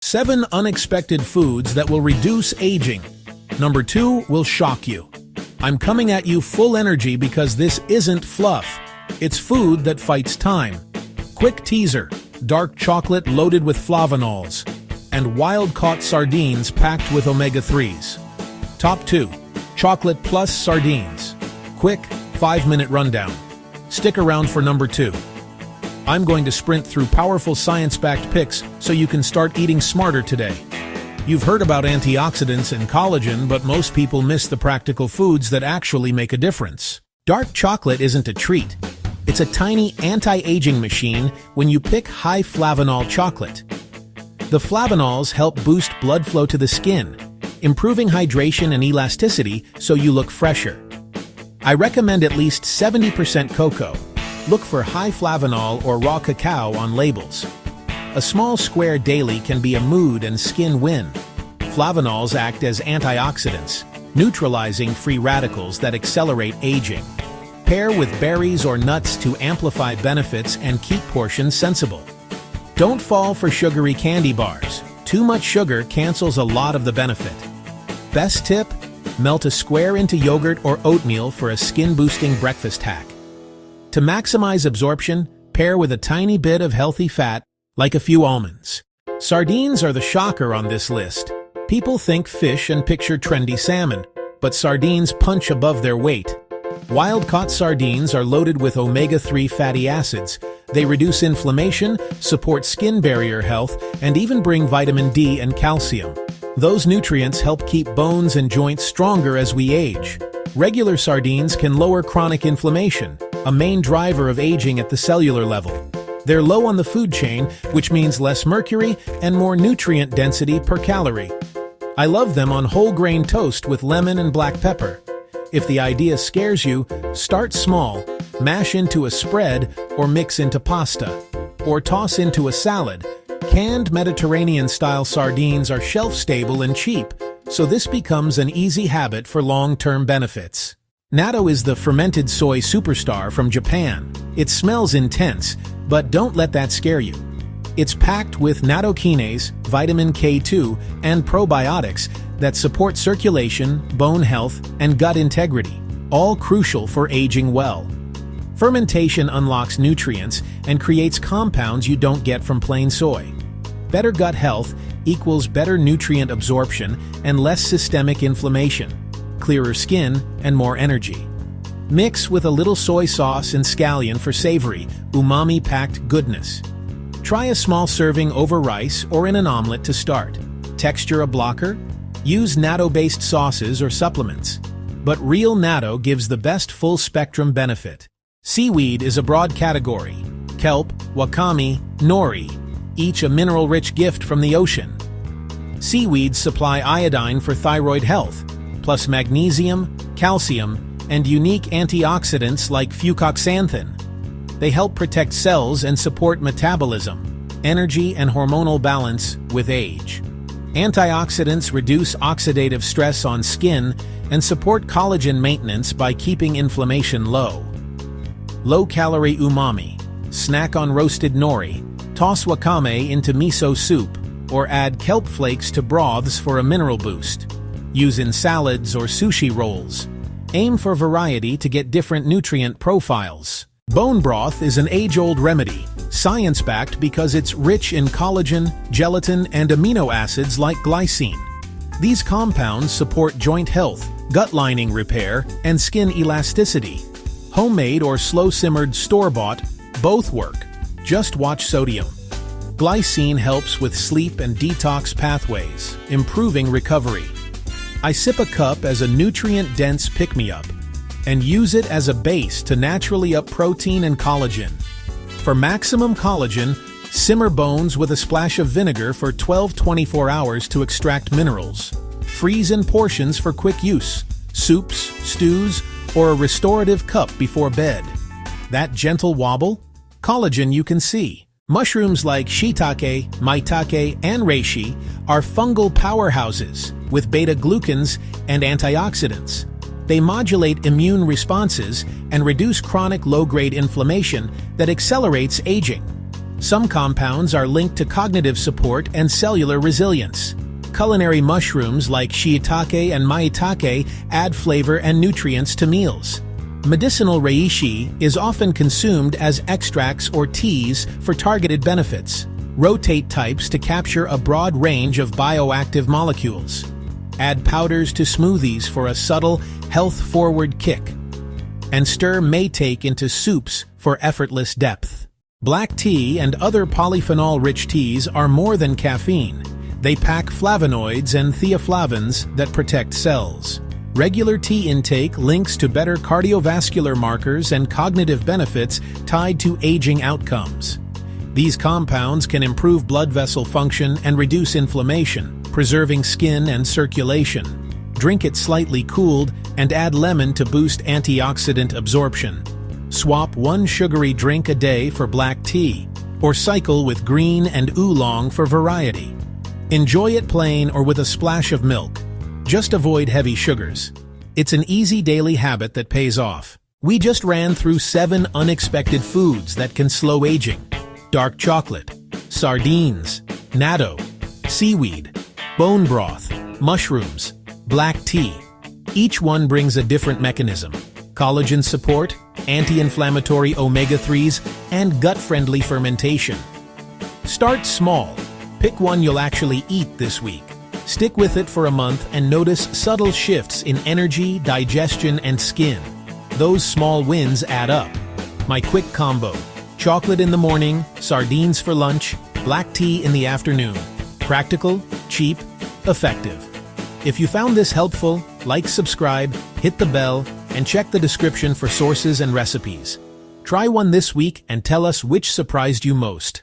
7 unexpected foods that will reduce aging. Number 2 will shock you. I'm coming at you full energy because this isn't fluff. It's food that fights time. Quick teaser: dark chocolate loaded with flavanols, and wild-caught sardines packed with omega-3s. Top 2. Chocolate plus sardines. Quick, 5-minute rundown. Stick around for number 2. I'm going to sprint through powerful science-backed picks so you can start eating smarter today. You've heard about antioxidants and collagen, but most people miss the practical foods that actually make a difference. Dark chocolate isn't a treat. It's a tiny anti-aging machine when you pick high flavanol chocolate. The flavanols help boost blood flow to the skin, improving hydration and elasticity so you look fresher. I recommend at least 70% cocoa. Look for high flavanol or raw cacao on labels. A small square daily can be a mood and skin win. Flavanols act as antioxidants, neutralizing free radicals that accelerate aging. Pair with berries or nuts to amplify benefits and keep portions sensible. Don't fall for sugary candy bars. Too much sugar cancels a lot of the benefit. Best tip: melt a square into yogurt or oatmeal for a skin-boosting breakfast hack. To maximize absorption, pair with a tiny bit of healthy fat, like a few almonds. Sardines are the shocker on this list. People think fish and picture trendy salmon, but sardines punch above their weight. Wild-caught sardines are loaded with omega-3 fatty acids. They reduce inflammation, support skin barrier health, and even bring vitamin D and calcium. Those nutrients help keep bones and joints stronger as we age. Regular sardines can lower chronic inflammation, a main driver of aging at the cellular level. They're low on the food chain, which means less mercury and more nutrient density per calorie. I love them on whole grain toast with lemon and black pepper. If the idea scares you, start small, mash into a spread or mix into pasta, or toss into a salad. Canned Mediterranean-style sardines are shelf-stable and cheap, so this becomes an easy habit for long-term benefits. Natto is the fermented soy superstar from Japan. It smells intense, but don't let that scare you. It's packed with nattokinase, vitamin K2, and probiotics that support circulation, bone health, and gut integrity, all crucial for aging well. Fermentation unlocks nutrients and creates compounds you don't get from plain soy. Better gut health equals better nutrient absorption and less systemic inflammation, clearer skin, and more energy. Mix with a little soy sauce and scallion for savory, umami-packed goodness. Try a small serving over rice or in an omelet to start. Texture a blocker? Use natto-based sauces or supplements. But real natto gives the best full-spectrum benefit. Seaweed is a broad category: kelp, wakame, nori, each a mineral-rich gift from the ocean. Seaweeds supply iodine for thyroid health, plus magnesium, calcium, and unique antioxidants like fucoxanthin. They help protect cells and support metabolism, energy, and hormonal balance with age. Antioxidants reduce oxidative stress on skin and support collagen maintenance by keeping inflammation low. Low-calorie umami. Snack on roasted nori. Toss wakame into miso soup, or add kelp flakes to broths for a mineral boost. Use in salads or sushi rolls. Aim for variety to get different nutrient profiles. Bone broth is an age-old remedy, science-backed because it's rich in collagen, gelatin, and amino acids like glycine. These compounds support joint health, gut lining repair, and skin elasticity. Homemade or slow-simmered store-bought, both work. Just watch sodium. Glycine helps with sleep and detox pathways, improving recovery. I sip a cup as a nutrient-dense pick-me-up and use it as a base to naturally up protein and collagen. For maximum collagen, simmer bones with a splash of vinegar for 12-24 hours to extract minerals. Freeze in portions for quick use, soups, stews, or a restorative cup before bed. That gentle wobble? Collagen you can see. Mushrooms like shiitake, maitake, and reishi are fungal powerhouses with beta-glucans and antioxidants. They modulate immune responses and reduce chronic low-grade inflammation that accelerates aging. Some compounds are linked to cognitive support and cellular resilience. Culinary mushrooms like shiitake and maitake add flavor and nutrients to meals. Medicinal reishi is often consumed as extracts or teas for targeted benefits. Rotate types to capture a broad range of bioactive molecules. Add powders to smoothies for a subtle, health-forward kick. And stir maitake into soups for effortless depth. Black tea and other polyphenol-rich teas are more than caffeine. They pack flavonoids and theaflavins that protect cells. Regular tea intake links to better cardiovascular markers and cognitive benefits tied to aging outcomes. These compounds can improve blood vessel function and reduce inflammation, preserving skin and circulation. Drink it slightly cooled and add lemon to boost antioxidant absorption. Swap one sugary drink a day for black tea, or cycle with green and oolong for variety. Enjoy it plain or with a splash of milk. Just avoid heavy sugars. It's an easy daily habit that pays off. We just ran through 7 unexpected foods that can slow aging. Dark chocolate, sardines, natto, seaweed, bone broth, mushrooms, black tea. Each one brings a different mechanism. Collagen support, anti-inflammatory omega-3s, and gut-friendly fermentation. Start small. Pick one you'll actually eat this week. Stick with it for a month and notice subtle shifts in energy, digestion, and skin. Those small wins add up. My quick combo: chocolate in the morning, sardines for lunch, black tea in the afternoon. Practical, cheap, effective. If you found this helpful, like, subscribe, hit the bell, and check the description for sources and recipes. Try one this week and tell us which surprised you most.